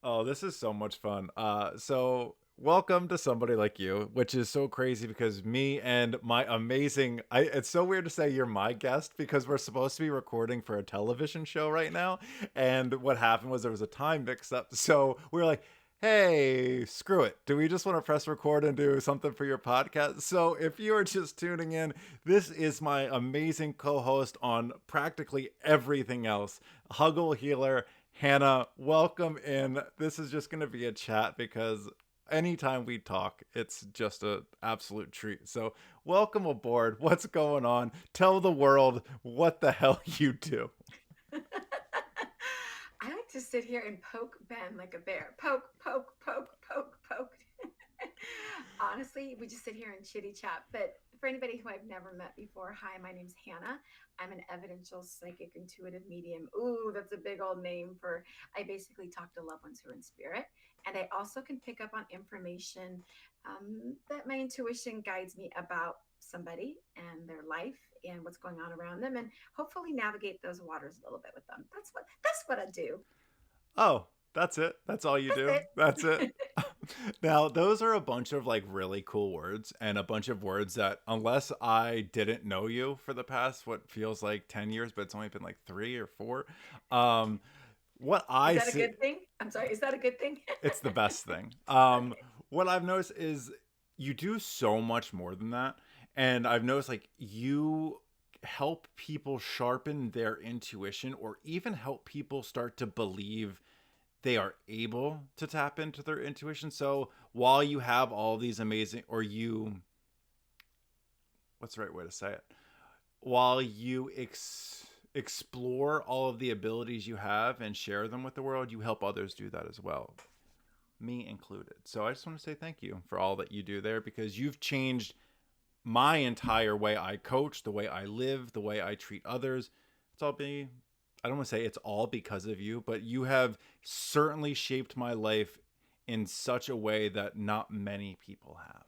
Oh, this is so much fun. So welcome to Somebody Like You, which is so crazy because me and my amazing it's so weird to say you're my guest because we're supposed to be recording for a television show right now. And what happened was there was a time mix up. So we were like, hey, screw it. Do we just want to press record and do something for your podcast? So if you are just tuning in, this is my amazing co-host on practically everything else, Huggle Healer. Hannah, welcome in. This is just going to be a chat because anytime we talk, it's just an absolute treat. So, welcome aboard. What's going on? Tell the world what the hell you do. I like to sit here and poke Ben like a bear. Poke, poke, poke, poke, poke. Honestly, we just sit here and chitty chat. But for anybody who I've never met before, hi, my name's Hannah. I'm an evidential psychic intuitive medium. Ooh, that's a big old name for I basically talk to loved ones who are in spirit. And I also can pick up on information that my intuition guides me about somebody and their life and what's going on around them, and hopefully navigate those waters a little bit with them. That's what I do. Oh, that's it. That's all you do. That's That's it. it. Now, those are a bunch of like really cool words and a bunch of words that, unless I didn't know you for the past what feels like 10 years, but it's only been like 3 or 4, um, what Is I that a see, good thing? I'm sorry. Is that a good thing? it's the best thing. Okay. What I've noticed is you do so much more than that. And I've noticed like you help people sharpen their intuition or even help people start to believe they are able to tap into their intuition. So while you have all these amazing, or you, what's the right way to say it? While you explore all of the abilities you have and share them with the world, you help others do that as well, me included. So I just want to say thank you for all that you do there because you've changed my entire way I coach, the way I live, the way I treat others. It's all be I don't want to say it's all because of you, but you have certainly shaped my life in such a way that not many people have.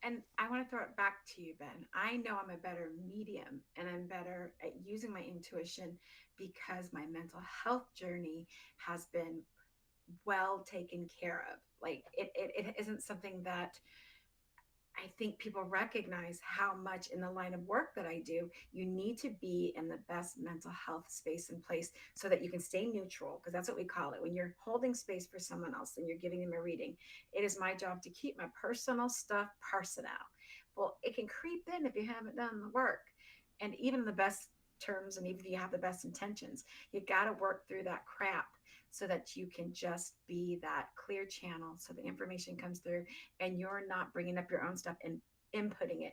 And I want to throw it back to you, Ben. I know I'm a better medium and I'm better at using my intuition because my mental health journey has been well taken care of. Like it isn't something that I think people recognize how much in the line of work that I do, you need to be in the best mental health space and place so that you can stay neutral, because that's what we call it. When you're holding space for someone else and you're giving them a reading, it is my job to keep my personal stuff personal. Well, it can creep in if you haven't done the work. And even the best terms, and even if you have the best intentions, you got to work through that crap so that you can just be that clear channel so the information comes through and you're not bringing up your own stuff and inputting it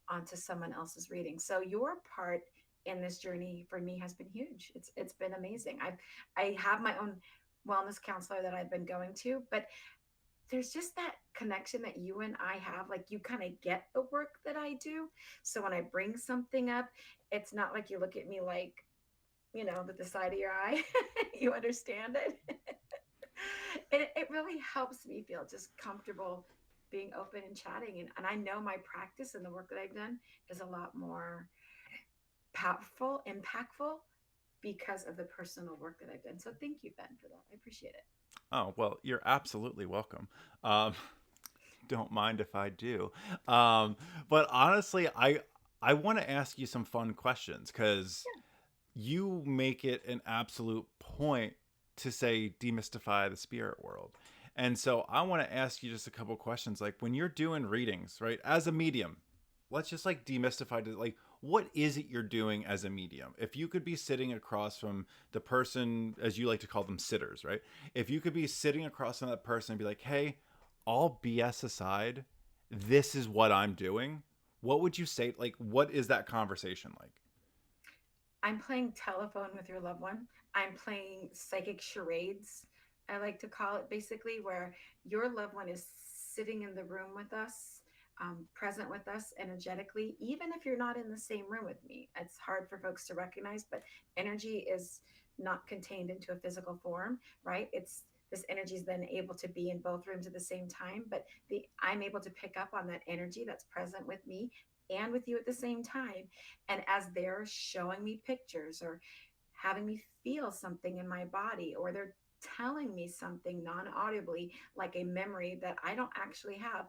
onto someone else's reading. So your part in this journey for me has been huge. It's been amazing. I have my own wellness counselor that I've been going to, but there's just that connection that you and I have. Like you kind of get the work that I do. So when I bring something up, it's not like you look at me like, with the side of your eye. You understand it. It really helps me feel just comfortable being open and chatting. And I know my practice and the work that I've done is a lot more powerful, impactful because of the personal work that I've done. So thank you, Ben, for that. I appreciate it. Oh, well, you're absolutely welcome. Um, don't mind if I do. Um, but honestly, I want to ask you some fun questions because you make it an absolute point to say demystify the spirit world. And so I want to ask you just a couple questions like when you're doing readings, right? As a medium, let's just like demystify it. Like what is it you're doing as a medium? If you could be sitting across from the person, as you like to call them, sitters, right? If you could be sitting across from that person and be like, hey, all BS aside, this is what I'm doing, what would you say? Like, what is that conversation like? I'm playing telephone with your loved one. I'm playing psychic charades, I like to call it, basically, where your loved one is sitting in the room with us, present with us energetically, even if you're not in the same room with me. It's hard for folks to recognize, but energy is not contained into a physical form, right? This energy is then able to be in both rooms at the same time, but I'm able to pick up on that energy that's present with me and with you at the same time. And as they're showing me pictures or having me feel something in my body, or they're telling me something non-audibly, like a memory that I don't actually have.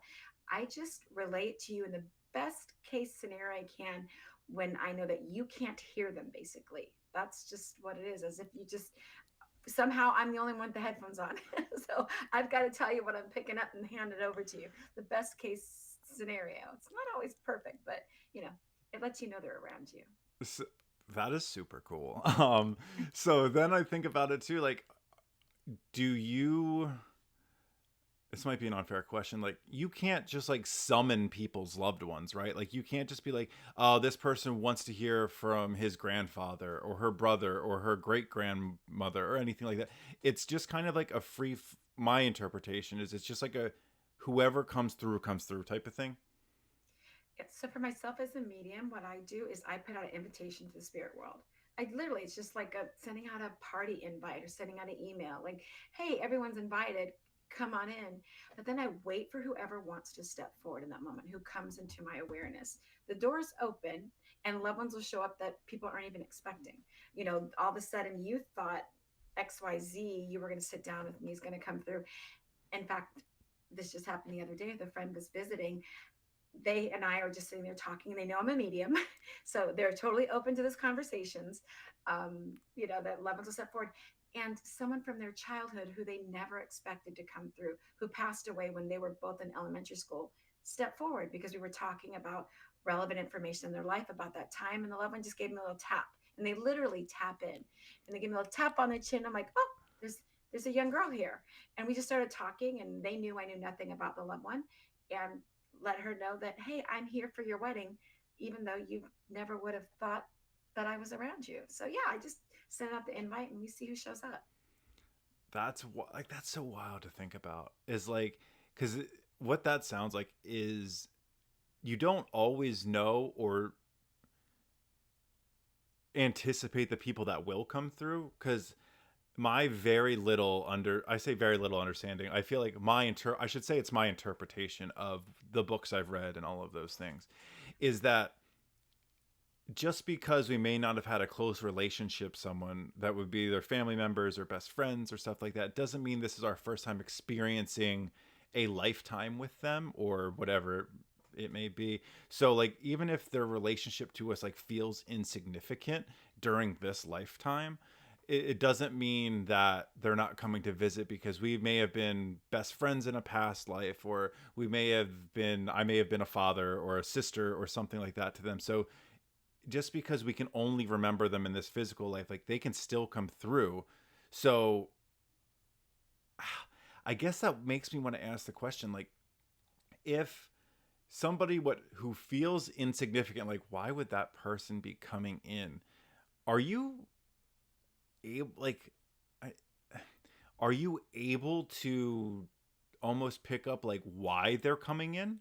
I just relate to you in the best case scenario I can when I know that you can't hear them, basically. That's just what it is, as if you just somehow I'm the only one with the headphones on. So I've got to tell you what I'm picking up and hand it over to you. The best case scenario. It's not always perfect, but you know, it lets you know they're around you. So, that is super cool. So then I think about it too, like, do you, this might be an unfair question, like you can't just like summon people's loved ones, right? Like you can't just be like, oh, this person wants to hear from his grandfather or her brother or her great grandmother or anything like that. It's just kind of like a my interpretation is it's just like a whoever comes through type of thing. So for myself as a medium, what I do is I put out an invitation to the spirit world. I literally, it's just like sending out a party invite or sending out an email like, hey, everyone's invited, come on in. But then I wait for whoever wants to step forward in that moment, who comes into my awareness. The doors open and loved ones will show up that people aren't even expecting. You know, all of a sudden you thought XYZ, you were going to sit down with me, is going to come through. In fact, this just happened the other day. The friend was visiting, they and I are just sitting there talking, and they know I'm a medium. So they're totally open to this conversations. You know, that loved ones will step forward. And someone from their childhood who they never expected to come through, who passed away when they were both in elementary school, stepped forward because we were talking about relevant information in their life about that time. And the loved one just gave me a little tap. And they literally tap in. And they give me a little tap on the chin. I'm like, oh, there's a young girl here. And we just started talking, and they knew I knew nothing about the loved one. And let her know that, hey, I'm here for your wedding, even though you never would have thought that I was around you. So yeah, I just send out the invite and we see who shows up. That's what, like that's so wild to think about. Is like because what that sounds like is you don't always know or anticipate the people that will come through because my very little under I say very little understanding, I feel like I should say it's my interpretation of the books I've read and all of those things, is that just because we may not have had a close relationship someone that would be their family members or best friends or stuff like that doesn't mean this is our first time experiencing a lifetime with them or whatever it may be. So like even if their relationship to us like feels insignificant during this lifetime, it doesn't mean that they're not coming to visit because we may have been best friends in a past life, or I may have been a father or a sister or something like that to them. So just because we can only remember them in this physical life, like they can still come through. So I guess that makes me want to ask the question, like, if somebody who feels insignificant, like why would that person be coming in? Are you able like I, are you able to almost pick up like why they're coming in?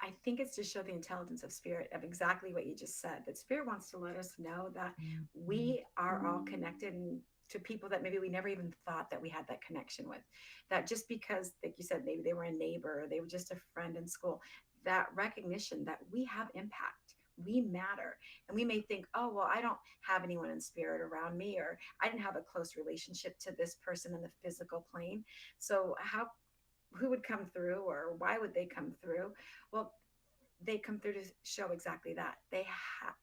I think it's to show the intelligence of spirit, of exactly what you just said. That spirit wants to let us know that we are all connected, and to people that maybe we never even thought that we had that connection with. That just because, like you said, maybe they were a neighbor or they were just a friend in school, that recognition that we have impact. We matter. And we may think, oh, well, I don't have anyone in spirit around me, or I didn't have a close relationship to this person in the physical plane. So, who would come through, or why would they come through? Well, they come through to show exactly that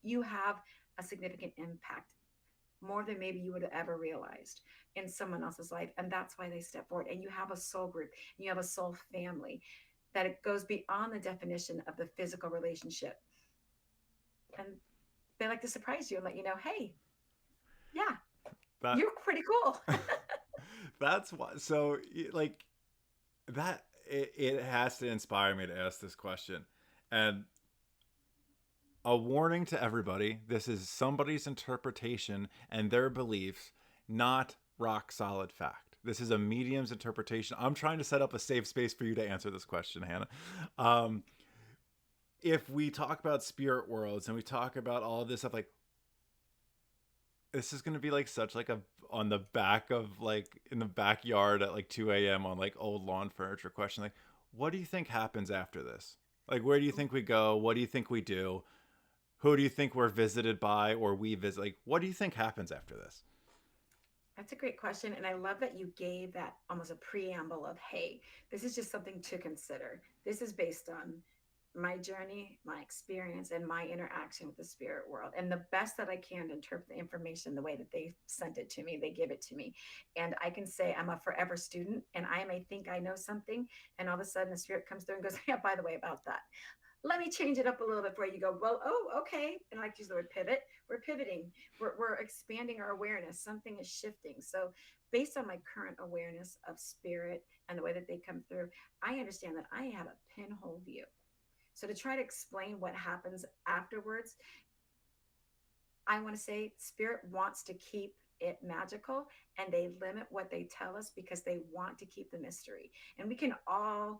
you have a significant impact, more than maybe you would have ever realized, in someone else's life, and that's why they step forward. And you have a soul group, and you have a soul family, that it goes beyond the definition of the physical relationship, and they like to surprise you and let you know, hey, yeah, That you're pretty cool. that's why. So like that it has to inspire me to ask this question. And a warning to everybody, this is somebody's interpretation and their beliefs, not rock solid fact. This is a medium's interpretation. I'm trying to set up a safe space for you to answer this question, Hannah. um, if we talk about spirit worlds and we talk about all of this stuff, like this is going to be like such like a on the back of like in the backyard at like 2 a.m. on like old lawn furniture question, like what do you think happens after this? Like where do you think we go? What do you think we do? Who do you think we're visited by or we visit? Like what do you think happens after this? That's a great question. And I love that you gave that almost a preamble of, hey, this is just something to consider. This is based on my journey, my experience, and my interaction with the spirit world. And the best that I can to interpret the information the way that they sent it to me, they give it to me. And I can say I'm a forever student and I may think I know something. And all of a sudden the spirit comes through and goes, yeah, by the way, about that, let me change it up a little bit where you go, well, oh, okay. And I like to use the word pivot. We're pivoting. We're expanding our awareness. Something is shifting. So based on my current awareness of spirit and the way that they come through, I understand that I have a pinhole view. So to try to explain what happens afterwards, I want to say spirit wants to keep it magical and they limit what they tell us because they want to keep the mystery. And we can all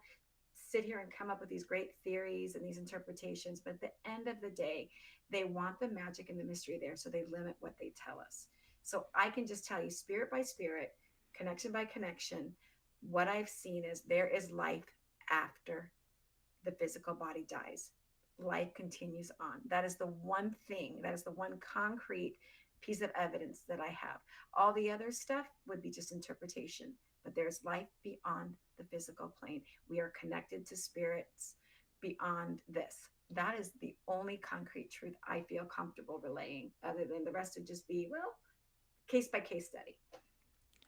sit here and come up with these great theories and these interpretations, but at the end of the day, they want the magic and the mystery there, so they limit what they tell us. So I can just tell you, spirit by spirit, connection by connection, what I've seen is there is life after the physical body dies. Life continues on. That is the one thing, that is the one concrete piece of evidence that I have. All the other stuff would be just interpretation, but there's life beyond the physical plane. We are connected to spirits beyond this. That is the only concrete truth I feel comfortable relaying, other than the rest would just be, well, case by case study.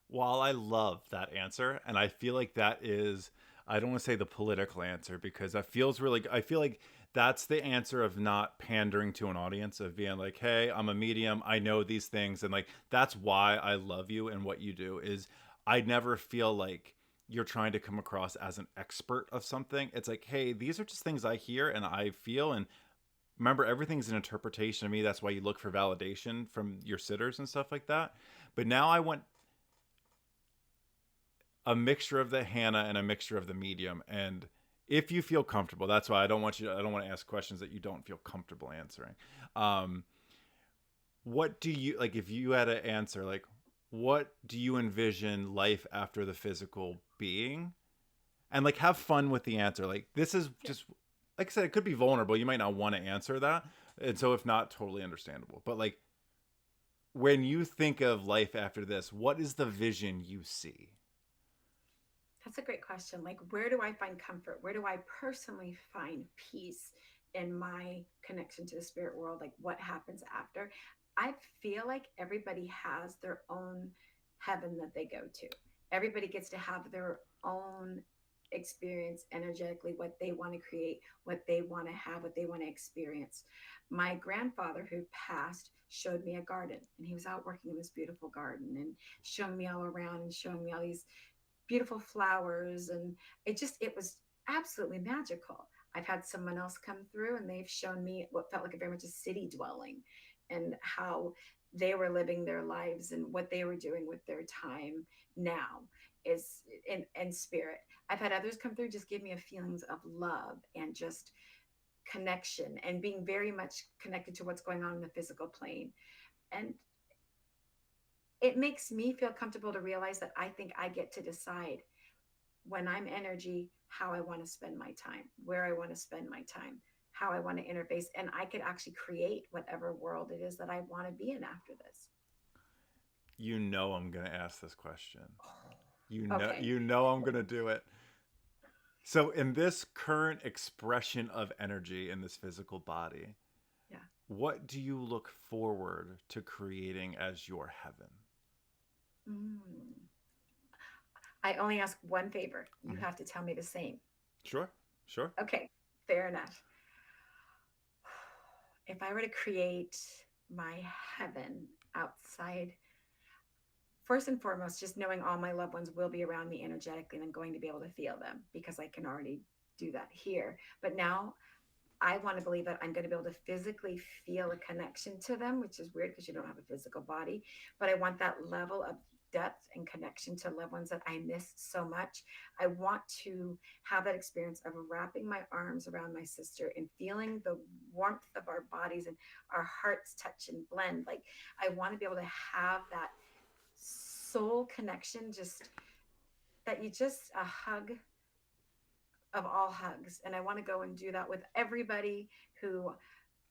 While I love that answer, and I feel like that is, I don't want to say the political answer because that feels really, I feel like that's the answer of not pandering to an audience, of being like, hey, I'm a medium, I know these things. And like, that's why I love you and what you do is I never feel like you're trying to come across as an expert of something. It's like, hey, these are just things I hear and I feel. And remember, everything's an interpretation of me. That's why you look for validation from your sitters and stuff like that. But now I want a mixture of the Hannah and a mixture of the medium. And if you feel comfortable, that's why I don't want to ask questions that you don't feel comfortable answering. Um, what do you like if you had to answer, like, what do you envision life after the physical being? And like, have fun with the answer. Like, this is Yeah. just, like I said, it could be vulnerable. You might not want to answer that. And so if not, totally understandable. But like, when you think of life after this, what is the vision you see? That's a great question. Like, where do I find comfort? Where do I personally find peace in my connection to the spirit world? Like, what happens after? I feel like everybody has their own heaven that they go to. Everybody gets to have their own experience energetically, what they want to create, what they want to have, what they want to experience. My grandfather, who passed, showed me a garden, and he was out working in this beautiful garden and showing me all around and showing me all these beautiful flowers, and it was absolutely magical. I've had someone else come through and they've shown me what felt like a very much a city dwelling and how they were living their lives and what they were doing with their time now is in spirit. I've had others come through just give me a feelings of love and just connection and being very much connected to what's going on in the physical plane. And it makes me feel comfortable to realize that I think I get to decide when I'm energy, how I want to spend my time, where I want to spend my time, how I want to interface. And I could actually create whatever world it is that I want to be in after this. You know I'm gonna ask this question. Okay. You know I'm gonna do it. So in this current expression of energy in this physical body, Yeah. what do you look forward to creating as your heaven? Mm. I only ask one favor. You Mhm. have to tell me the same. Sure, sure. Okay. Fair enough. If I were to create my heaven outside, first and foremost, just knowing all my loved ones will be around me energetically and I'm going to be able to feel them because I can already do that here. But now I want to believe that I'm going to be able to physically feel a connection to them, which is weird because you don't have a physical body. But I want that level of depth and connection to loved ones that I miss so much. I want to have that experience of wrapping my arms around my sister and feeling the warmth of our bodies and our hearts touch and blend. Like, I want to be able to have that soul connection, just that you just a hug of all hugs. And I want to go and do that with everybody who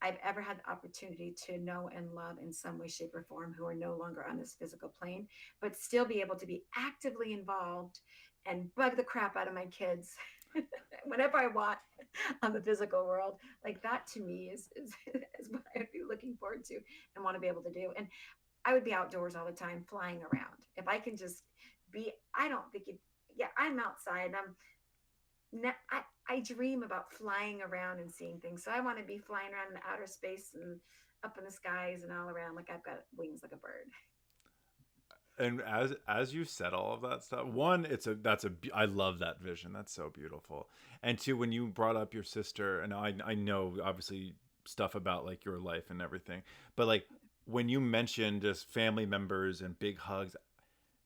I've ever had the opportunity to know and love in some way, shape, or form who are no longer on this physical plane, but still be able to be actively involved and bug the crap out of my kids whenever I want on the physical world. Like that to me is what I would be looking forward to and want to be able to do. And I would be outdoors all the time, flying around. If I can just be, I don't think it, yeah, I'm outside. I dream about flying around and seeing things. So I want to be flying around in outer space and up in the skies and all around like I've got wings like a bird. And as you said all of that stuff, one, I love that vision. That's so beautiful. And two, when you brought up your sister, and I know obviously stuff about like your life and everything, but like when you mentioned just family members and big hugs,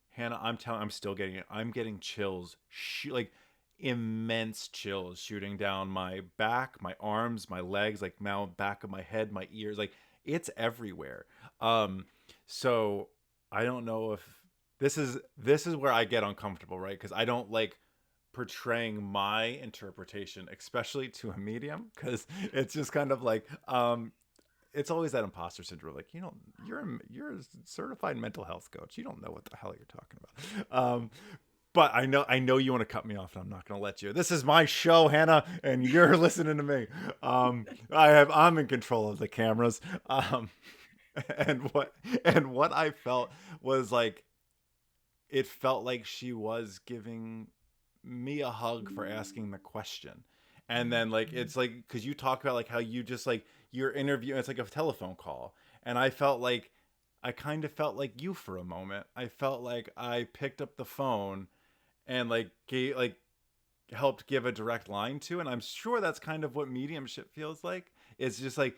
Hannah, I'm still getting it. I'm getting chills, like immense chills shooting down my back, my arms, my legs, like now back of my head, my ears, like it's everywhere. Um, so I don't know if this is where I get uncomfortable, right? Because I don't like portraying my interpretation, especially to a medium, because it's just kind of like it's always that imposter syndrome. Like, you're a certified mental health coach. You don't know what the hell you're talking about. But I know you want to cut me off, and I'm not going to let you. This is my show, Hannah, and you're listening to me. I'm in control of the cameras. And what I felt was like it felt like she was giving me a hug for asking the question. And then like it's like because you talk about like how you just like your interview, it's like a telephone call, and I kind of felt like you for a moment. I felt like I picked up the phone and like gave like helped give a direct line to, and I'm sure that's kind of what mediumship feels like. It's just like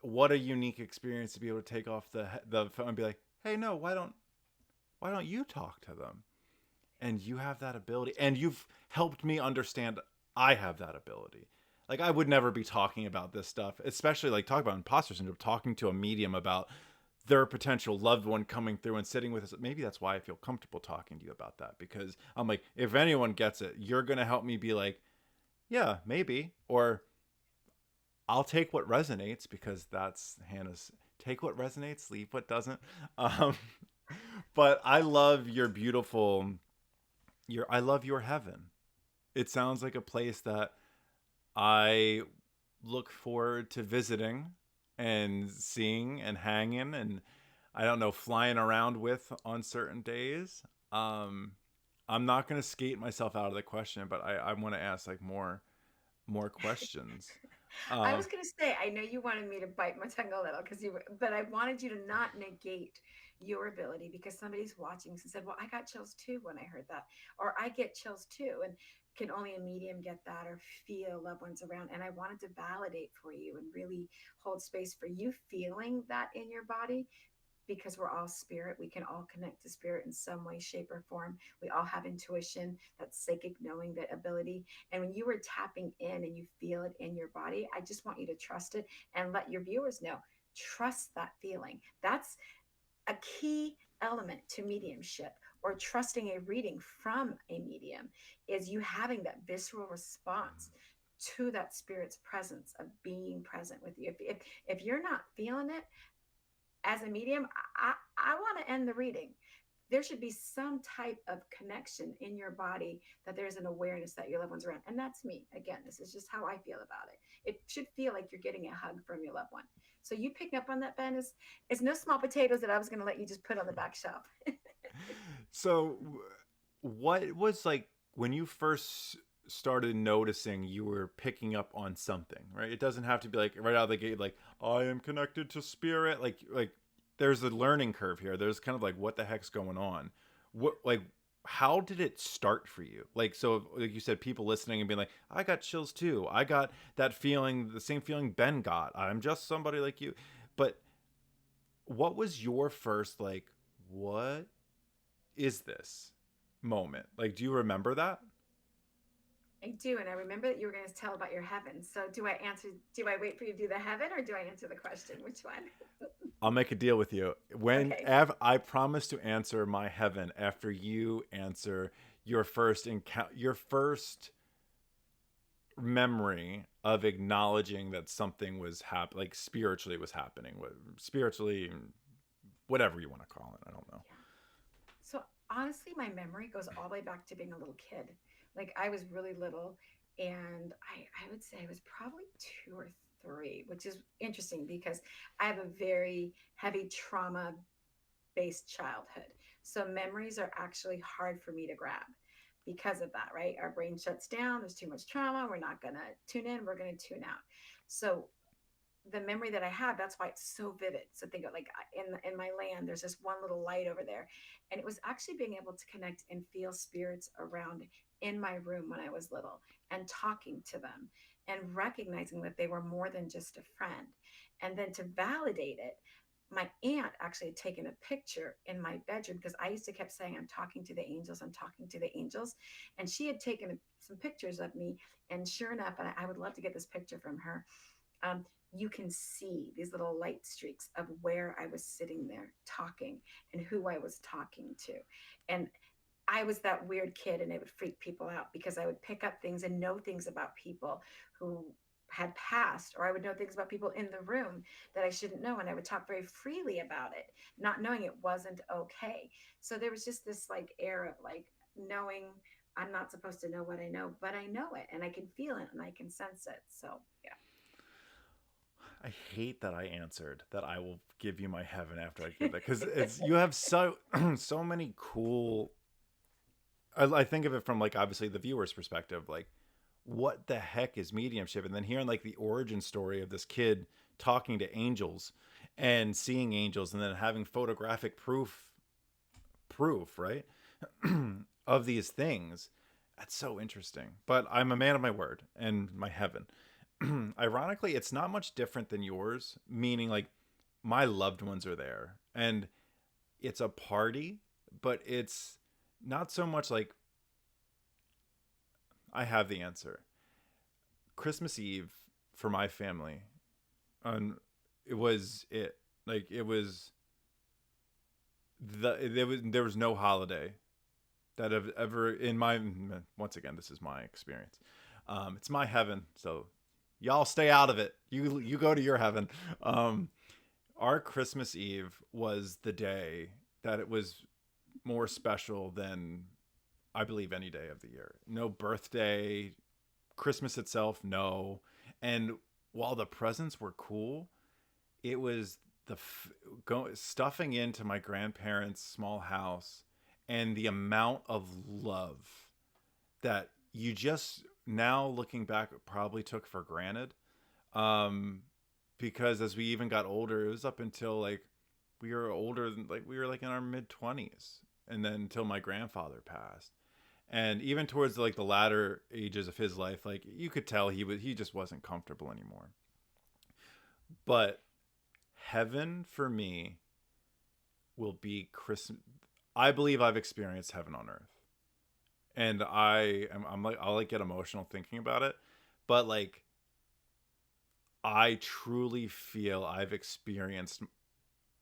what a unique experience to be able to take off the phone and be like, hey, no, why don't you talk to them? And you have that ability, and you've helped me understand I have that ability. Like I would never be talking about this stuff, especially like talk about imposter syndrome, talking to a medium about their potential loved one coming through and sitting with us. Maybe that's why I feel comfortable talking to you about that, because I'm like, if anyone gets it, you're going to help me be like, yeah, maybe, or I'll take what resonates, because that's Hannah's take what resonates, leave what doesn't. Um, but I love your beautiful I love your heaven. It sounds like a place that I look forward to visiting and seeing and hanging and I don't know, flying around with on certain days. Um, I'm not going to skate myself out of the question, but I want to ask like more questions. I Uh, was going to say, I know you wanted me to bite my tongue a little but I wanted you to not negate your ability because somebody's watching and said, well, I got chills too when I heard that, or I get chills too. And can only a medium get that or feel loved ones around? And I wanted to validate for you and really hold space for you feeling that in your body because we're all spirit. We can all connect to spirit in some way, shape, or form. We all have intuition, that psychic knowing, that ability. And when you were tapping in and you feel it in your body, I just want you to trust it and let your viewers know. Trust that feeling. That's a key element to mediumship or trusting a reading from a medium is you having that visceral response to that spirit's presence of being present with you. If you're not feeling it, as a medium, I want to end the reading. There should be some type of connection in your body that there's an awareness that your loved ones are around. And that's me. Again, this is just how I feel about it. It should feel like you're getting a hug from your loved one. So you picking up on that, Ben, is no small potatoes that I was going to let you just put on the back shelf. so, what was like when you first started noticing you were picking up on something, right? It doesn't have to be like right out of the gate, like I am connected to spirit. Like there's a learning curve here. There's kind of like what the heck's going on. What like how did it start for you? Like so, like you said, people listening and being like, I got chills too. I got that feeling, the same feeling Ben got. I'm just somebody like you. But what was your first like? What is this moment? Like, do you remember that? I do. And I remember that you were going to tell about your heaven. So do I wait for you to do the heaven or do I answer the question? Which one? I'll make a deal with you. Okay. I promise to answer my heaven after you answer your first encounter, your first memory of acknowledging that something was like spiritually was happening, spiritually, whatever you want to call it. I don't know. Yeah. So honestly, my memory goes all the way back to being a little kid. Like I was really little, and I would say I was probably 2 or 3, which is interesting because I have a very heavy trauma based childhood. So memories are actually hard for me to grab because of that, right? Our brain shuts down, there's too much trauma, we're not going to tune in, we're going to tune out. So the memory that I have, that's why it's so vivid. So think of like in my land, there's this one little light over there, and it was actually being able to connect and feel spirits around in my room when I was little, and talking to them and recognizing that they were more than just a friend. And then to validate it, my aunt actually had taken a picture in my bedroom because I used to kept saying, I'm talking to the angels, I'm talking to the angels. And she had taken some pictures of me. And sure enough, and I would love to get this picture from her, um, you can see these little light streaks of where I was sitting there talking and who I was talking to. And I was that weird kid, and it would freak people out because I would pick up things and know things about people who had passed, or I would know things about people in the room that I shouldn't know. And I would talk very freely about it, not knowing it wasn't okay. So there was just this like air of like knowing I'm not supposed to know what I know, but I know it and I can feel it and I can sense it. So, yeah. I hate that I answered that I will give you my heaven after I give that, because it's you have so so many cool. I think of it from like obviously the viewer's perspective, like what the heck is mediumship, and then hearing like the origin story of this kid talking to angels and seeing angels, and then having photographic proof, right, of these things. That's so interesting. But I'm a man of my word and my heaven. Ironically, it's not much different than yours, meaning like my loved ones are there and it's a party, but it's not so much like I have the answer. Christmas Eve for my family, um, it was it. Like it was there was no holiday that have ever in my, once again, this is my experience. It's my heaven, so y'all stay out of it. You go to your heaven. Um, our Christmas Eve was the day that it was more special than I believe any day of the year. No birthday, Christmas itself, no. And while the presents were cool, it was stuffing into my grandparents' small house and the amount of love that you just now looking back probably took for granted. Um, because as we even got older, it was up until like we were older than like we were like in our mid 20s, and then until my grandfather passed. And even towards like the latter ages of his life, like you could tell he just wasn't comfortable anymore. But heaven for me will be Christmas. I believe I've experienced heaven on earth, and I'm like I'll like get emotional thinking about it, but like I truly feel I've experienced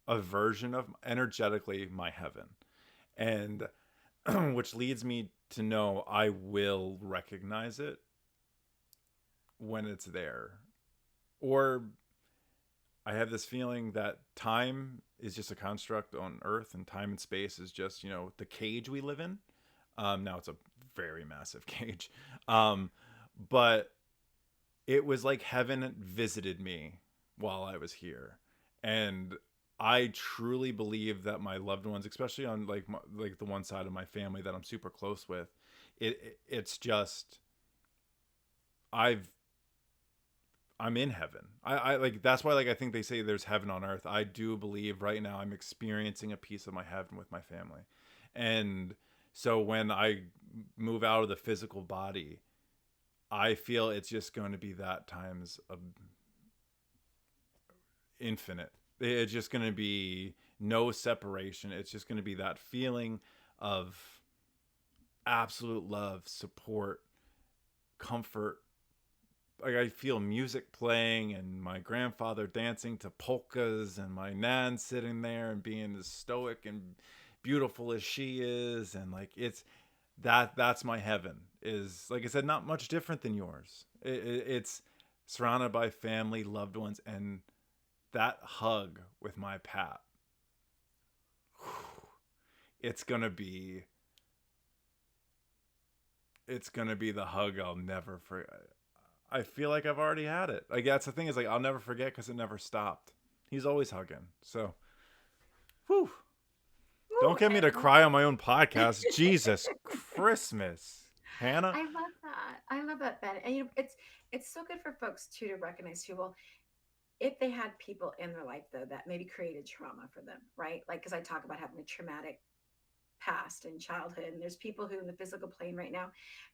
a version of energetically my heaven, and which leads me to know I will recognize it when it's there. Or I have this feeling that time is just a construct on earth, and time and space is just, the cage we live in. Now it's a very massive cage. Um, but it was like heaven visited me while I was here. And I truly believe that my loved ones, especially on like the one side of my family that I'm super close with, it's just I've I'm in heaven. I like that's why like I think they say there's heaven on earth. I do believe right now I'm experiencing a piece of my heaven with my family. And so when I move out of the physical body, I feel it's just going to be that times a infinite. It's just going to be no separation. It's just going to be that feeling of absolute love, support, comfort. Like I feel music playing and my grandfather dancing to polkas and my nan sitting there and being as stoic and beautiful as she is, and like it's that's my heaven. Is, like I said, not much different than yours. It's surrounded by family, loved ones, and that hug with my Pat. It's gonna be it's gonna be the hug I'll never forget. I feel like I've already had it. Like, that's the thing, is like I'll never forget because it never stopped. He's always hugging. So, whew. Ooh, Don't get me to and cry on my own podcast. Jesus Christmas, Hannah. I love that. I love that, Ben. And it's so good for folks too to recognize too. Well, if they had people in their life though that maybe created trauma for them, right? Like, because I talk about having a traumatic past and childhood, and there's people who in the physical plane right now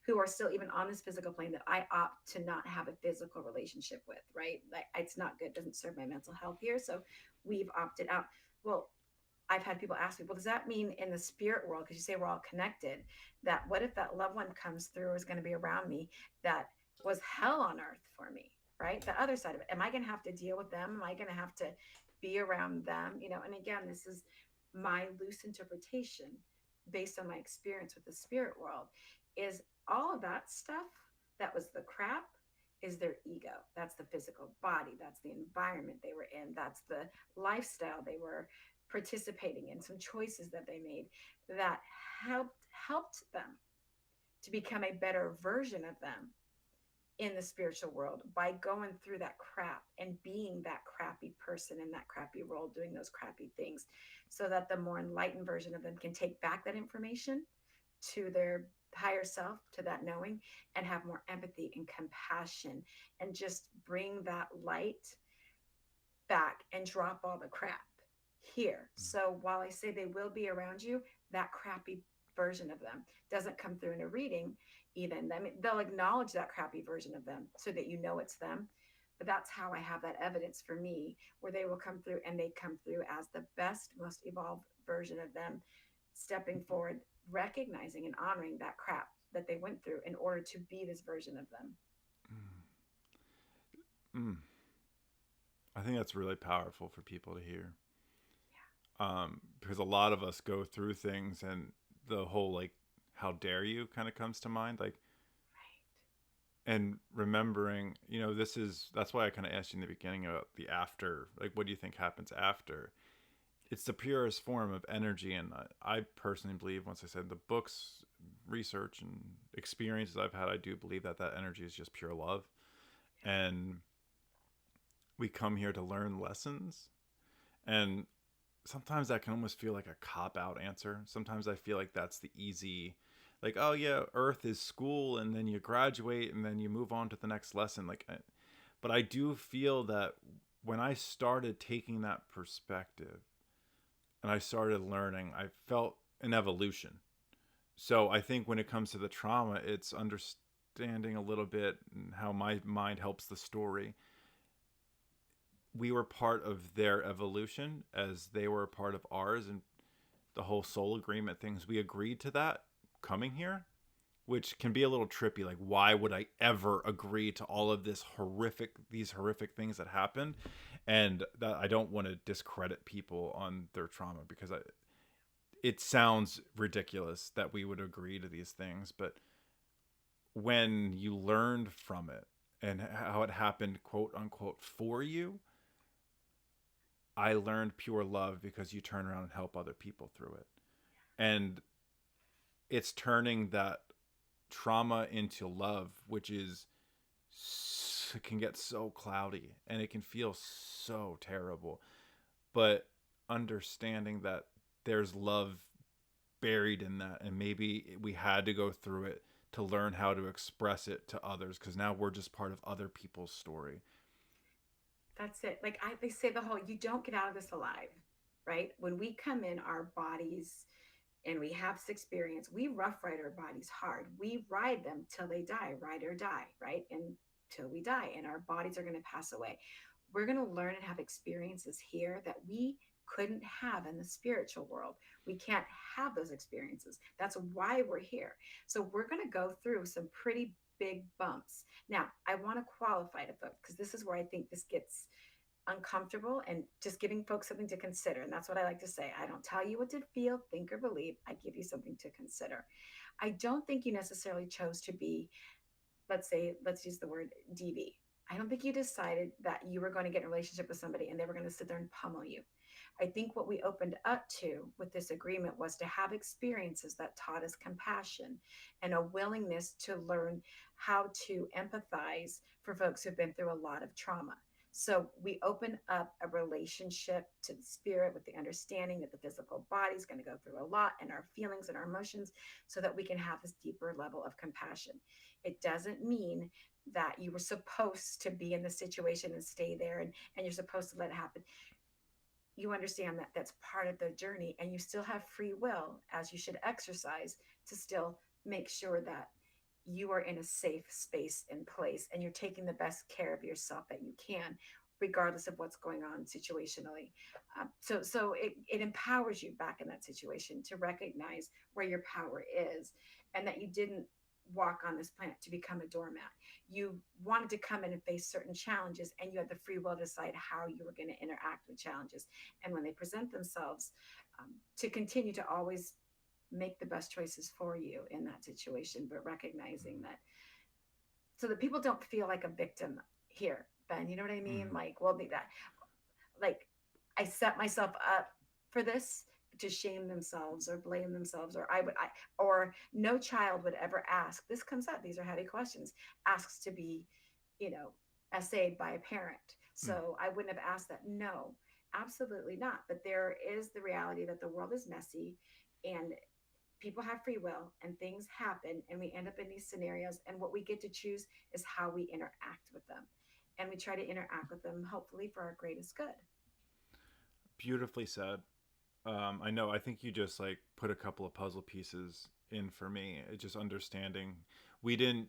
who are still even on this physical plane that I opt to not have a physical relationship with, right? Like, it's not good, doesn't serve my mental health here, so we've opted out. Well, I've had people ask me, well, does that mean in the spirit world, because you say we're all connected, that what if that loved one comes through or is going to be around me that was hell on earth for me, right? The other side of it. Am I going to have to deal with them? Am I going to have to be around them? And again, this is my loose interpretation based on my experience with the spirit world, is all of that stuff that was the crap is their ego. That's the physical body. That's the environment they were in. That's the lifestyle they were participating in, some choices that they made that helped them to become a better version of them in the spiritual world by going through that crap and being that crappy person in that crappy role, doing those crappy things, so that the more enlightened version of them can take back that information to their higher self, to that knowing, and have more empathy and compassion and just bring that light back and drop all the crap here. So while I say they will be around you, that crappy version of them doesn't come through in a reading. Even I mean, they'll acknowledge that crappy version of them so that you know it's them. But that's how I have that evidence for me, where they will come through and they come through as the best, most evolved version of them, stepping forward, recognizing and honoring that crap that they went through in order to be this version of them. Mm. I think that's really powerful for people to hear. Because a lot of us go through things, and the whole, like, how dare you kind of comes to mind. Like, and remembering, that's why I kind of asked you in the beginning about the after. Like, what do you think happens after? It's the purest form of energy. And I personally believe, once I said the books, research, and experiences I've had, I do believe that that energy is just pure love. And we come here to learn lessons. And sometimes that can almost feel like a cop out answer. Sometimes I feel like that's the easy, like, oh yeah, Earth is school, and then you graduate, and then you move on to the next lesson. Like, but I do feel that when I started taking that perspective and I started learning, I felt an evolution. So I think when it comes to the trauma, it's understanding a little bit how my mind helps the story. We were part of their evolution as they were a part of ours, and the whole soul agreement things, we agreed to that coming here, which can be a little trippy. Like, why would I ever agree to all of these horrific things that happened? And that, I don't want to discredit people on their trauma, because it sounds ridiculous that we would agree to these things. But when you learned from it and how it happened, quote unquote, for you, I learned pure love because you turn around and help other people through it. And it's turning that trauma into love, which is, it can get so cloudy and it can feel so terrible. But understanding that there's love buried in that, and maybe we had to go through it to learn how to express it to others, because now we're just part of other people's story. That's it. Like they say, the whole you don't get out of this alive, right? When we come in our bodies and we have this experience, we rough ride our bodies hard. We ride them till they die, ride or die, right? Until we die, and our bodies are going to pass away. We're going to learn and have experiences here that we couldn't have in the spiritual world. We can't have those experiences. That's why we're here. So we're going to go through some pretty big bumps. Now, I want to qualify to folks because this is where I think this gets uncomfortable and just giving folks something to consider. And that's what I like to say. I don't tell you what to feel, think, or believe. I give you something to consider. I don't think you necessarily chose to be, let's say, let's use the word DV. I don't think you decided that you were going to get in a relationship with somebody and they were going to sit there and pummel you. I think what we opened up to with this agreement was to have experiences that taught us compassion and a willingness to learn how to empathize for folks who've been through a lot of trauma. So we open up a relationship to the spirit with the understanding that the physical body is going to go through a lot and our feelings and our emotions so that we can have this deeper level of compassion. It doesn't mean that you were supposed to be in the situation and stay there and you're supposed to let it happen. You understand that that's part of the journey and you still have free will, as you should exercise, to still make sure that you are in a safe space and place and you're taking the best care of yourself that you can, regardless of what's going on situationally. So it empowers you back in that situation to recognize where your power is and that you didn't walk on this planet to become a doormat. You wanted to come in and face certain challenges and you had the free will to decide how you were going to interact with challenges. And when they present themselves, to continue to always make the best choices for you in that situation, but recognizing that so that people don't feel like a victim here, Ben. You know what I mean? Mm-hmm. Like, well, that like I set myself up for this to shame themselves or blame themselves, or or no child would ever ask. This comes up. These are heavy questions. Asks to be, you know, essayed by a parent. So I wouldn't have asked that. No, absolutely not. But there is the reality that the world is messy, and people have free will and things happen and we end up in these scenarios and what we get to choose is how we interact with them and we try to interact with them hopefully for our greatest good. Beautifully said. I know. I think you just like put a couple of puzzle pieces in for me. Just understanding we didn't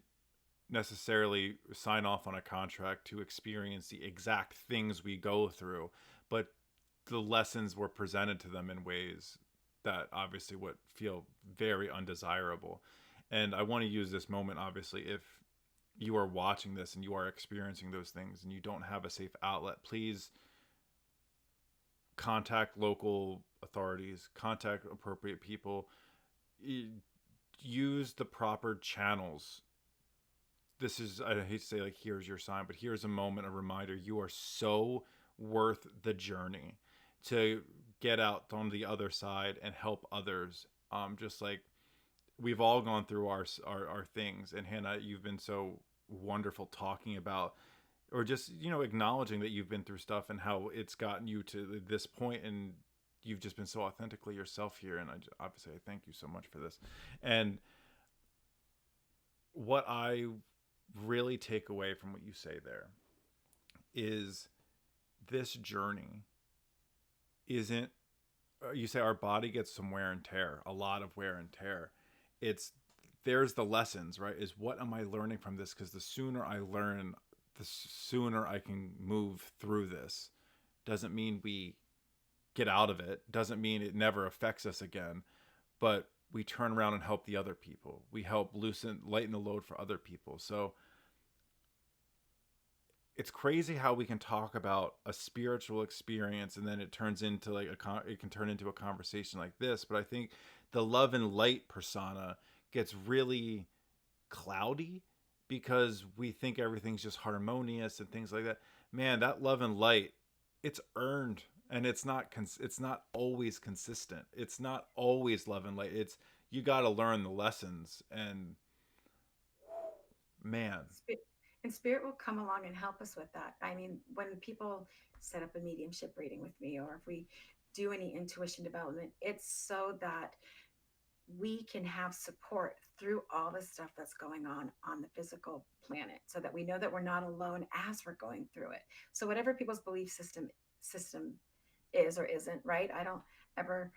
necessarily sign off on a contract to experience the exact things we go through, but the lessons were presented to them in ways that obviously would feel very undesirable. And I want to use this moment, obviously, if you are watching this and you are experiencing those things and you don't have a safe outlet, please contact local authorities, contact appropriate people, use the proper channels. This is, I hate to say like here's your sign, but here's a moment, a reminder. You are so worth the journey to get out on the other side and help others. Just like we've all gone through our things, and Hannah, you've been so wonderful talking about or just acknowledging that you've been through stuff and how it's gotten you to this point, and you've just been so authentically yourself here. And obviously I thank you so much for this. And what I really take away from what you say there is this journey isn't, you say our body gets some wear and tear, a lot of wear and tear. It's, there's the lessons, right? Is what am I learning from this? Because the sooner I learn, the sooner I can move through this. Doesn't mean we get out of it, doesn't mean it never affects us again, but we turn around and help the other people. We help lighten the load for other people. So it's crazy how we can talk about a spiritual experience and then it turns into like it can turn into a conversation like this. But I think the love and light persona gets really cloudy because we think everything's just harmonious and things like that. Man, that love and light, it's earned, and it's not always consistent. It's not always love and light. It's, you got to learn the lessons. And man. And spirit will come along and help us with that. I mean, when people set up a mediumship reading with me, or if we do any intuition development, it's so that we can have support through all the stuff that's going on the physical planet, so that we know that we're not alone as we're going through it. So whatever people's belief system is or isn't, right? I don't ever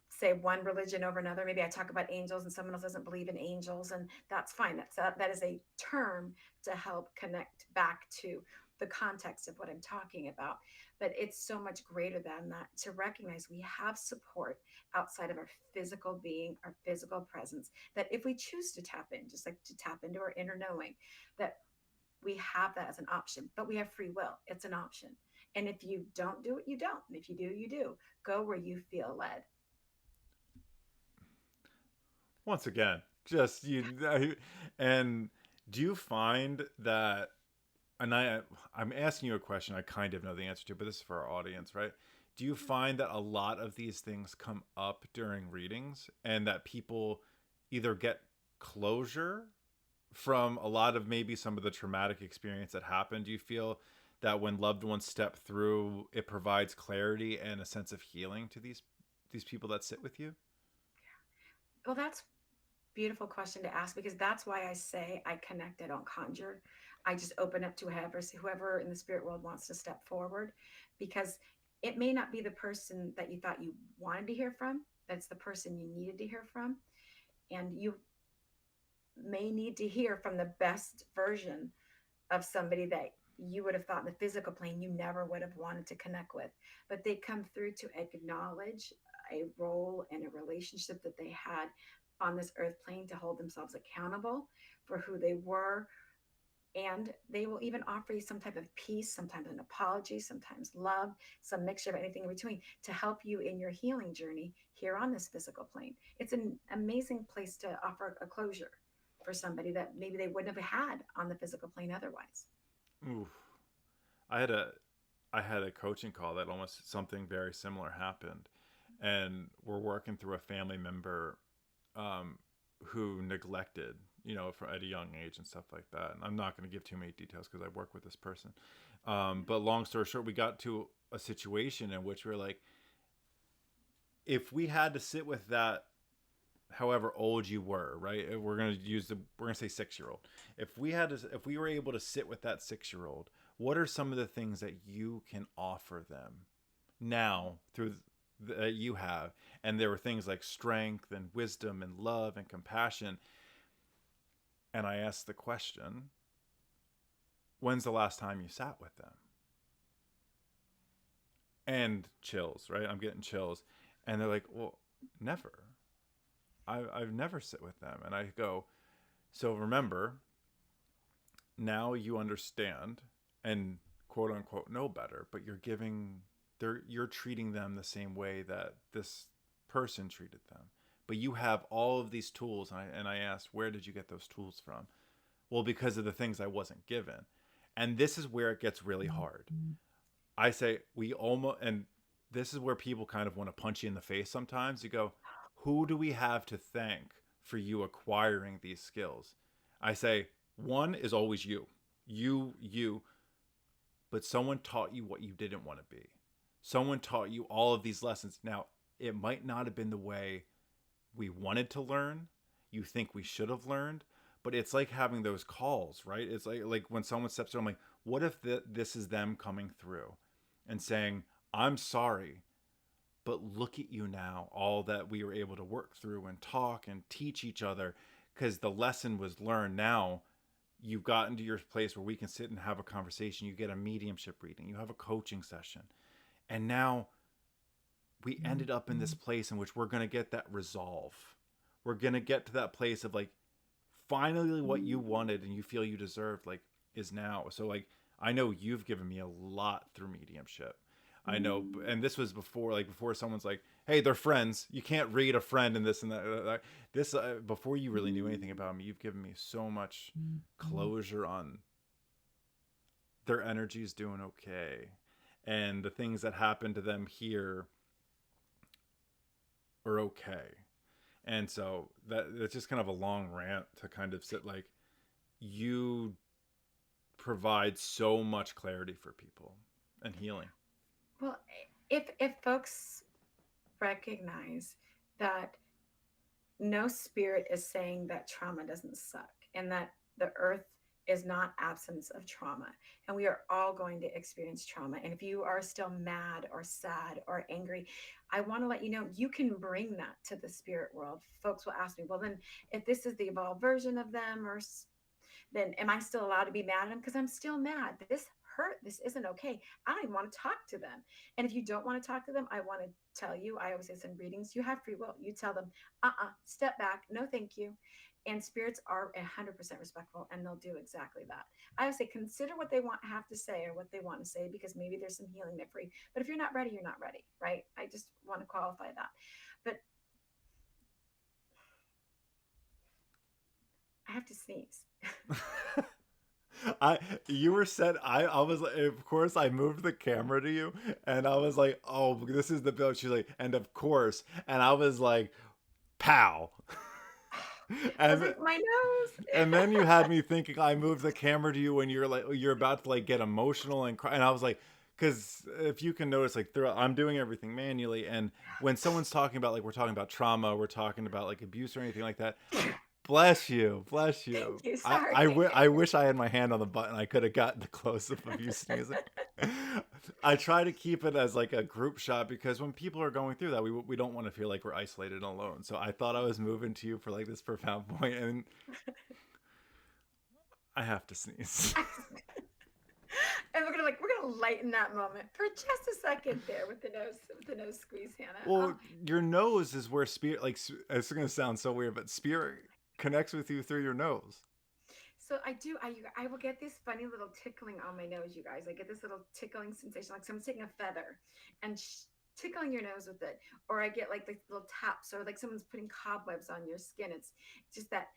say one religion over another. Maybe I talk about angels and someone else doesn't believe in angels, and that's fine. That is a term to help connect back to the context of what I'm talking about. But it's so much greater than that, to recognize we have support outside of our physical being, our physical presence, that if we choose to tap in, just like to tap into our inner knowing, that we have that as an option. But we have free will. It's an option. And if you don't do it, you don't. And if you do, you do. Go where you feel led. Once again, just and do you find that, and I'm asking you a question I kind of know the answer to, but this is for our audience, right? Do you find that a lot of these things come up during readings and that people either get closure from a lot of maybe some of the traumatic experience that happened? Do you feel that when loved ones step through, it provides clarity and a sense of healing to these people that sit with you? Well, that's beautiful question to ask because that's why I say I connect, I don't conjure. I just open up to whoever in the spirit world wants to step forward because it may not be the person that you thought you wanted to hear from, that's the person you needed to hear from. And you may need to hear from the best version of somebody that you would have thought in the physical plane you never would have wanted to connect with. But they come through to acknowledge a role and a relationship that they had on this earth plane to hold themselves accountable for who they were. And they will even offer you some type of peace, sometimes an apology, sometimes love, some mixture of anything in between to help you in your healing journey here on this physical plane. It's an amazing place to offer a closure for somebody that maybe they wouldn't have had on the physical plane otherwise. Oof. I had a I had a coaching call that almost something very similar happened, and we're working through a family member um, who neglected, at a young age and stuff like that. And I'm not going to give too many details because I work with this person. But long story short, we got to a situation in which we are like, if we had to sit with that, however old you were, right? We're gonna say 6 year old. If we were able to sit with that 6 year old, what are some of the things that you can offer them now through that you have? And there were things like strength and wisdom and love and compassion. And I asked the question, when's the last time you sat with them? And chills, right? I'm getting chills. And they're like, well, never. I've never sit with them. And I go, so remember, now you understand and quote unquote know better, but you're treating them the same way that this person treated them. But you have all of these tools, and I asked, where did you get those tools from? Well, because of the things I wasn't given. And this is where it gets really hard. I say we almost, and this is where people kind of want to punch you in the face sometimes. You go, who do we have to thank for you acquiring these skills? I say, one is always you. You, but someone taught you what you didn't want to be. Someone taught you all of these lessons. Now, it might not have been the way we wanted to learn, you think we should have learned, but it's like having those calls, right? It's like when someone steps through, I'm like, what if this is them coming through and saying, I'm sorry, but look at you now, all that we were able to work through and talk and teach each other because the lesson was learned. Now you've gotten to your place where we can sit and have a conversation. You get a mediumship reading, you have a coaching session, and now we ended up in this place in which we're going to get that resolve. We're going to get to that place of like, finally, what you wanted and you feel you deserved, like, is now. So, like, I know you've given me a lot through mediumship. I know, and this was before someone's like, "Hey, they're friends. You can't read a friend and this and that." This before you really knew anything about me, you've given me so much closure on their energy's doing okay, and the things that happened to them here are okay. And so that's just kind of a long rant to kind of sit like, you provide so much clarity for people and healing. Well, if folks recognize that no spirit is saying that trauma doesn't suck and that the earth is not absence of trauma, and we are all going to experience trauma. And if you are still mad or sad or angry, I want to let you know you can bring that to the spirit world. Folks will ask me, well, then if this is the evolved version of them, or then am I still allowed to be mad at them? Because I'm still mad. This hurt. This isn't okay. I don't even want to talk to them. And if you don't want to talk to them, I want to tell you, I always say this in readings, you have free will. You tell them, step back. No, thank you. And spirits are 100% respectful and they'll do exactly that. I would say consider what they want have to say or what they want to say because maybe there's some healing there for you. But if you're not ready, you're not ready, right? I just want to qualify that. But I have to sneeze. I you were said I was like, of course I moved the camera to you and I was like, oh, this is the bill. She's like, and of course, and I was like, pow. I was and like, my nose. and then you had me thinking I moved the camera to you when you're like you're about to like get emotional and cry, and I was like, because if you can notice, like throughout, I'm doing everything manually, and when someone's talking about like we're talking about trauma, we're talking about like abuse or anything like that, bless you, bless Thank you. you. I Sorry. I, w- I wish I had my hand on the button. I could have gotten the close up of you sneezing. I try to keep it as like a group shot because when people are going through that, we don't want to feel like we're isolated and alone. So I thought I was moving to you for like this profound point, and I have to sneeze. And we're gonna lighten that moment for just a second there with the nose squeeze, Hannah. Well, your nose is where spirit, like, it's going to sound so weird, but spirit connects with you through your nose. So I do. I will get this funny little tickling on my nose, you guys. I get this little tickling sensation, like someone's taking a feather and tickling your nose with it, or I get like little taps, or like someone's putting cobwebs on your skin. It's just that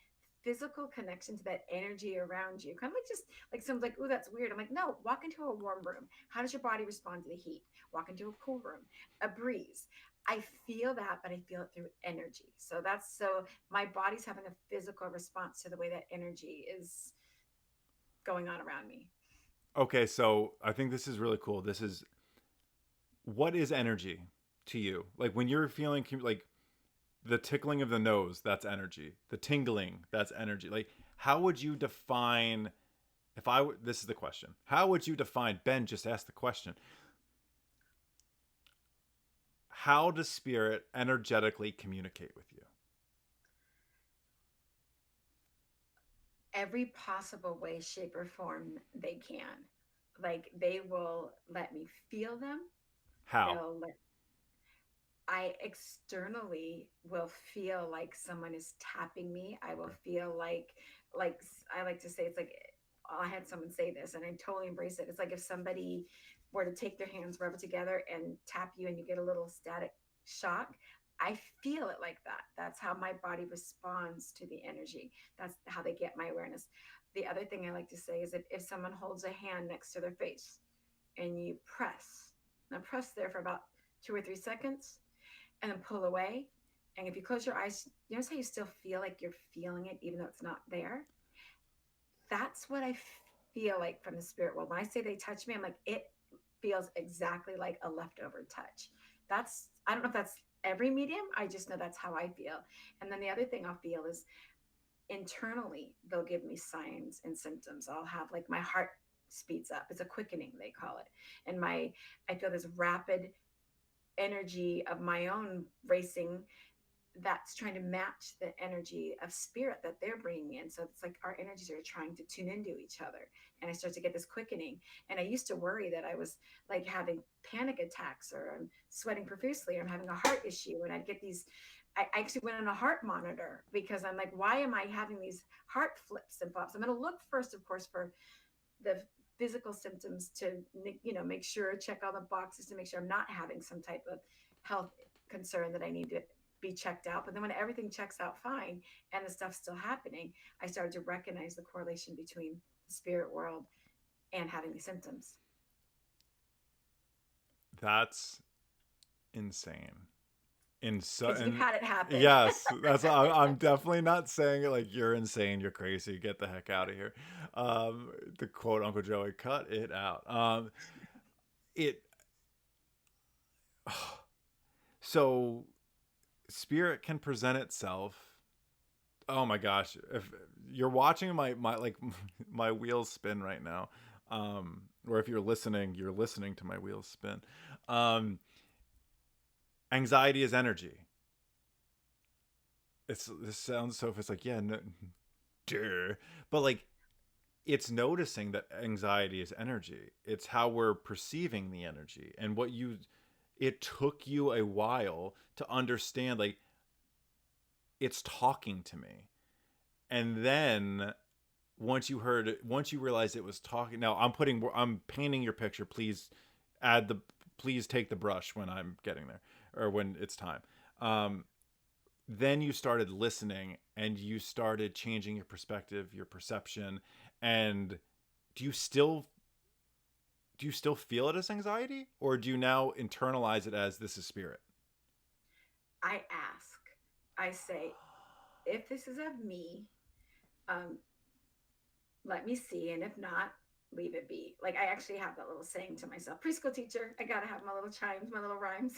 physical connection to that energy around you. Kind of like just like someone's like, "Ooh, that's weird." I'm like, "No, walk into a warm room. How does your body respond to the heat? Walk into a cool room, a breeze." I feel that, but I feel it through energy. So my body's having a physical response to the way that energy is going on around me. Okay, so I think this is really cool. This is what is energy to you? Like when you're feeling like the tickling of the nose, that's energy. The tingling, that's energy. Like how would you define if this is the question. How would you define Ben just asked the question. How does spirit energetically communicate with you? Every possible way, shape, or form they can. Like they will let me feel them. How? They'll let I externally will feel like someone is tapping me. I will Okay. feel like I like to say it's like I had someone say this and I totally embrace it. It's like if somebody were to take their hands, rub it together, and tap you, and you get a little static shock. I feel it like that. That's how my body responds to the energy. That's how they get my awareness. The other thing I like to say is that if someone holds a hand next to their face and you press, now press there for about 2 or 3 seconds and then pull away. And if you close your eyes, you notice how you still feel like you're feeling it, even though it's not there? That's what I feel like from the spirit world. When I say they touch me, I'm like, it feels exactly like a leftover touch. I don't know if that's every medium. I just know that's how I feel. And then the other thing I'll feel is internally, they'll give me signs and symptoms. I'll have like my heart speeds up. It's a quickening, they call it. And I feel this rapid energy of my own racing that's trying to match the energy of spirit that they're bringing in. So it's like our energies are trying to tune into each other. And I start to get this quickening. And I used to worry that I was like having panic attacks or I'm sweating profusely or I'm having a heart issue. And I'd get these. I actually went on a heart monitor because I'm like, why am I having these heart flips and flops? I'm going to look first, of course, for the physical symptoms to make sure check all the boxes to make sure I'm not having some type of health concern that I need to be checked out. But then when everything checks out fine and the stuff's still happening, I started to recognize the correlation between the spirit world and having the symptoms. That's insane. Because you've And had it happen. yes, I'm definitely not saying it like you're insane, you're crazy, get the heck out of here. To quote Uncle Joey, cut it out. It so spirit can present itself. Oh my gosh, if you're watching my like my wheels spin right now, or if you're listening to my wheels spin. Um, Anxiety is energy. This sounds so. If it's like yeah, no, duh. But like it's noticing that anxiety is energy. It's how we're perceiving the energy. And it took you a while to understand, like, it's talking to me. And then once you realize it was talking, now I'm painting your picture. Add the, please take the brush when I'm getting there, or when it's time. Um, then you started listening and you started changing your perspective, your perception. And do you still do you still feel it as anxiety, or do you now internalize it as this is spirit? I ask, I say, if this is of me, um, let me see. And if not, leave it be. Like I actually have that little saying to myself, preschool teacher, I got to have my little chimes, my little rhymes.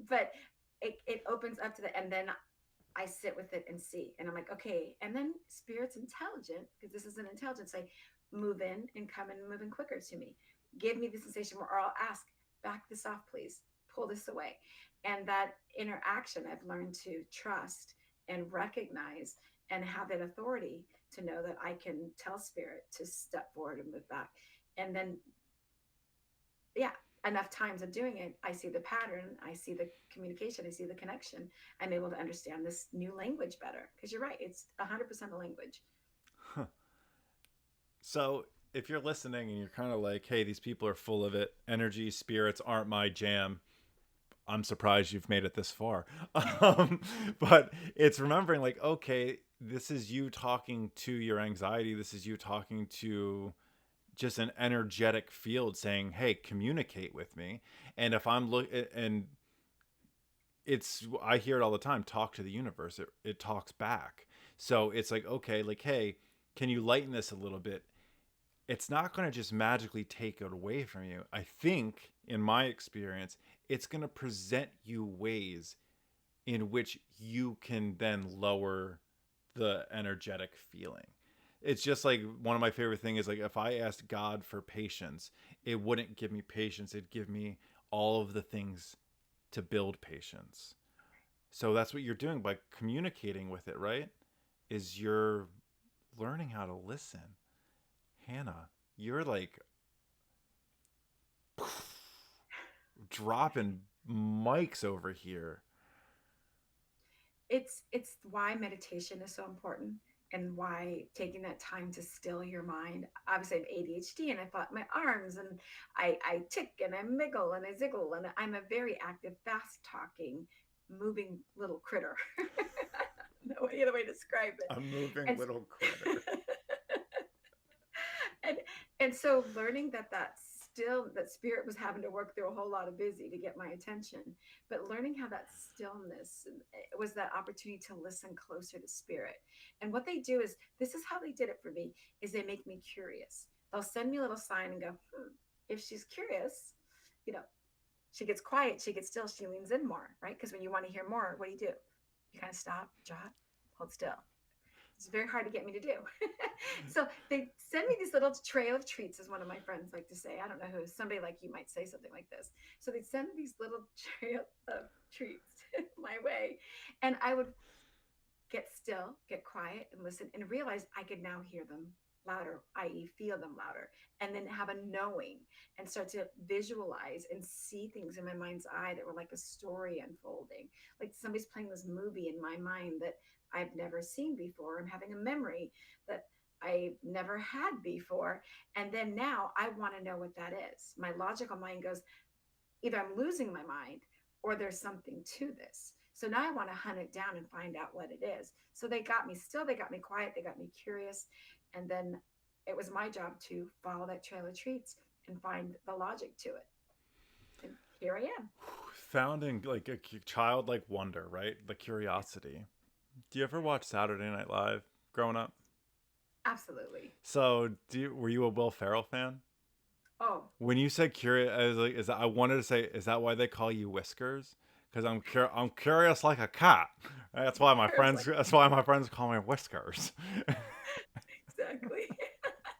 But it opens up to the, and then I sit with it and see. And I'm like, okay. And then spirit's intelligent because this is an intelligence. Say, move in and come and moving quicker to me. Give me the sensation where, or I'll ask, back this off, please. Pull this away. And that interaction I've learned to trust and recognize and have that authority to know that I can tell spirit to step forward and move back. And then, yeah, enough times of doing it, I see the pattern, I see the communication, I see the connection. I'm able to understand this new language better. Because you're right, it's 100% a language. Huh. So if you're listening and you're kind of like, hey, these people are full of it, energy, spirits aren't my jam, I'm surprised you've made it this far. Um, but it's remembering, like, okay, this is you talking to your anxiety. This is you talking to just an energetic field saying, hey, communicate with me. And if I'm look and it's, I hear it all the time, talk to the universe. It talks back. So it's like, okay, like, hey, can you lighten this a little bit? It's not going to just magically take it away from you. I think, in my experience, it's going to present you ways in which you can then lower the energetic feeling. It's just like, one of my favorite things is, like, if I asked God for patience, it wouldn't give me patience. It'd give me all of the things to build patience. So that's what you're doing by communicating with it, right? Is you're learning how to listen. Hannah, you're like dropping mics over here. It's why meditation is so important and why taking that time to still your mind. Obviously, I have ADHD and I flap my arms and I tick and I miggle and I ziggle and I'm a very active, fast talking, moving little critter. No other way to describe it. A moving And little critter. and and so learning that spirit was having to work through a whole lot of busy to get my attention, but learning how that stillness was that opportunity to listen closer to spirit. And what they do is, this is how they did it for me, is they make me curious. They'll send me a little sign and go, if she's curious, you know, she gets quiet, she gets still, she leans in more, right? Because when you want to hear more, what do? You kind of stop, jot, hold still. It's very hard to get me to do. So they send me this little trail of treats, as one of my friends like to say. I don't know who, somebody like you might say something like this. So they'd send these little trail of treats my way. And I would get still, get quiet, and listen, and realize I could now hear them louder, i.e., feel them louder, and then have a knowing and start to visualize and see things in my mind's eye that were like a story unfolding. Like somebody's playing this movie in my mind that I've never seen before. I'm having a memory that I've never had before. And then now I want to know what that is. My logical mind goes, either I'm losing my mind or there's something to this. So now I want to hunt it down and find out what it is. So they got me still, they got me quiet, they got me curious. And then it was my job to follow that trail of treats and find the logic to it. And here I am. Found in, like, a childlike wonder, right? The curiosity. Do you ever watch Saturday Night Live growing up? Absolutely. So, were you a Will Ferrell fan? Oh, When you said curious, I was like, is that, I wanted to say, is that why they call you Whiskers? Because I'm curious like a cat. That's why my there's friends. like, That's why my friends call me Whiskers. exactly.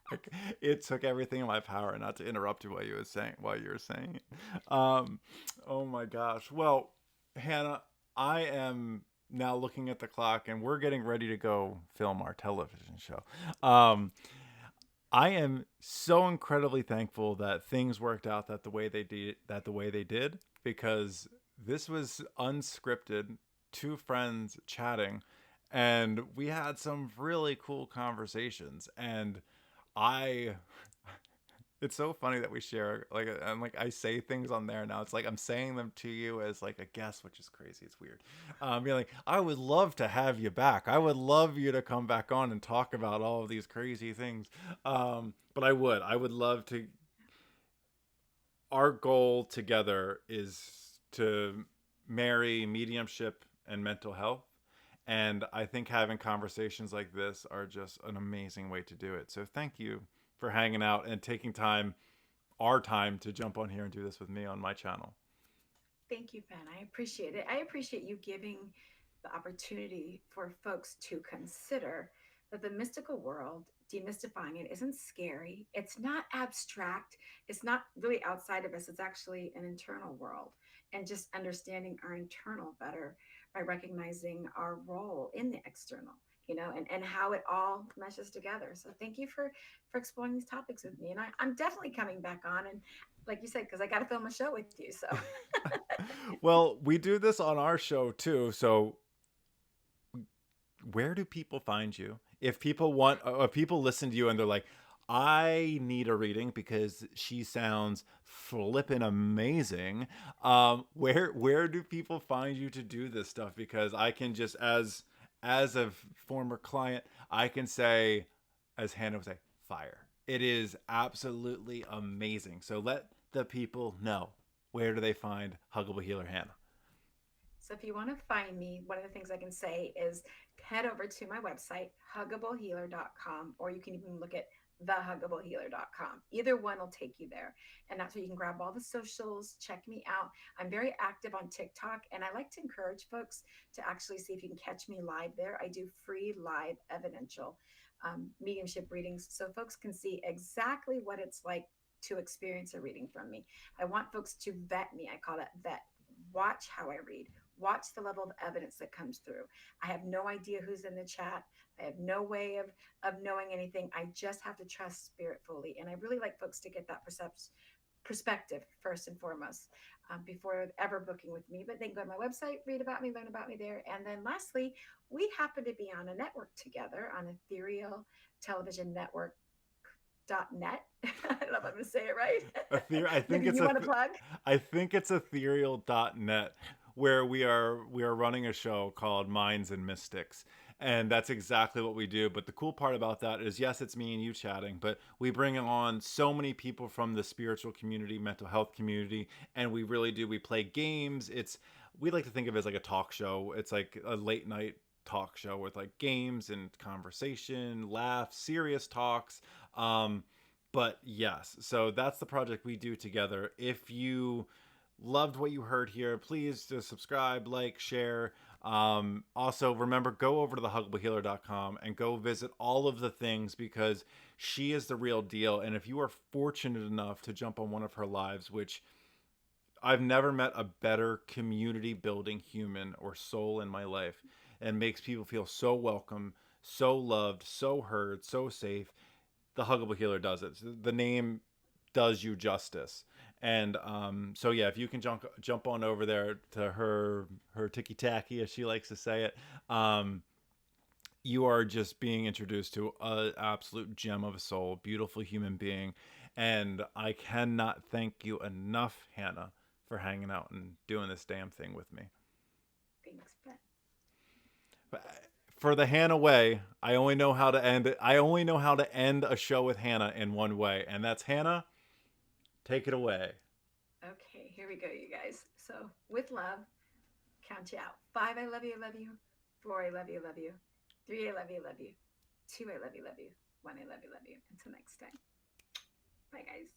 Like, it took everything in my power not to interrupt you while you were saying it. Oh my gosh. Well, Hannah, I am now looking at the clock, and we're getting ready to go film our television show. Um, I am so incredibly thankful that things worked out the way they did, because this was unscripted, two friends chatting, and we had some really cool conversations. And I it's so funny that we share, like, and like I say things on there now. It's like I'm saying them to you as like a guest, which is crazy. It's weird. Being like, I would love to have you back. I would love you to come back on and talk about all of these crazy things. But I would love to. Our goal together is to marry mediumship and mental health. And I think having conversations like this are just an amazing way to do it. So thank you for hanging out and taking our time to jump on here and do this with me on my channel. Thank you, Ben. I appreciate it. I appreciate you giving the opportunity for folks to consider that the mystical world, demystifying it, isn't scary. It's not abstract. It's not really outside of us. It's actually an internal world. And just understanding our internal better by recognizing our role in the external, and how it all meshes together. So thank you for exploring these topics with me. And I'm definitely coming back on. And like you said, because I got to film a show with you. So Well, we do this on our show too. So where do people find you? If people listen to you and they're like, I need a reading because she sounds flippin' amazing. Where do people find you to do this stuff? Because I can just, as a former client, I can say, as Hannah would say, fire. It is absolutely amazing. So let the people know, where do they find Huggable Healer Hannah? So if you want to find me, one of the things I can say is head over to my website, huggablehealer.com, or you can even look at thehuggablehealer.com. Either one will take you there. And that's where you can grab all the socials, check me out. I'm very active on TikTok, and I like to encourage folks to actually see if you can catch me live there. I do free live evidential mediumship readings so folks can see exactly what it's like to experience a reading from me. I want folks to vet me. I call that vet. Watch how I read, watch the level of evidence that comes through. I have no idea who's in the chat. I have no way of knowing anything. I just have to trust spirit fully. And I really like folks to get that perspective first and foremost before ever booking with me. But then go to my website, read about me, learn about me there. And then lastly, we happen to be on a network together on Ethereal Television Network. .net. I don't know if I'm going to say it right. I think Maybe it's you a want to plug? I think it's ethereal.net, where we are running a show called Minds and Mystics. And that's exactly what we do. But the cool part about that is, yes, it's me and you chatting, but we bring on so many people from the spiritual community, mental health community, and we really do. We play games. We like to think of it as like a talk show. It's like a late night talk show with like games and conversation, laughs, serious talks. But yes, so that's the project we do together. If you loved what you heard here, please just subscribe, like, share. Also, remember, go over to thehuggablehealer.com and go visit all of the things, because she is the real deal. And if you are fortunate enough to jump on one of her lives, which I've never met a better community building human or soul in my life, and makes people feel so welcome, so loved, so heard, so safe, the Huggable Healer does it. The name does you justice. And so yeah, if you can jump on over there to her ticky tacky, as she likes to say it, you are just being introduced to an absolute gem of a soul, beautiful human being. And I cannot thank you enough, Hannah, for hanging out and doing this damn thing with me. Thanks, Ben. For the Hannah way, I only know how to end it. I only know how to end a show with Hannah in one way, and that's, Hannah, take it away. Okay, here we go, you guys. So, with love, count you out. 5, I love you. 4, I love you. 3, I love you. 2, I love you. 1, I love you. Until next time. Bye, guys.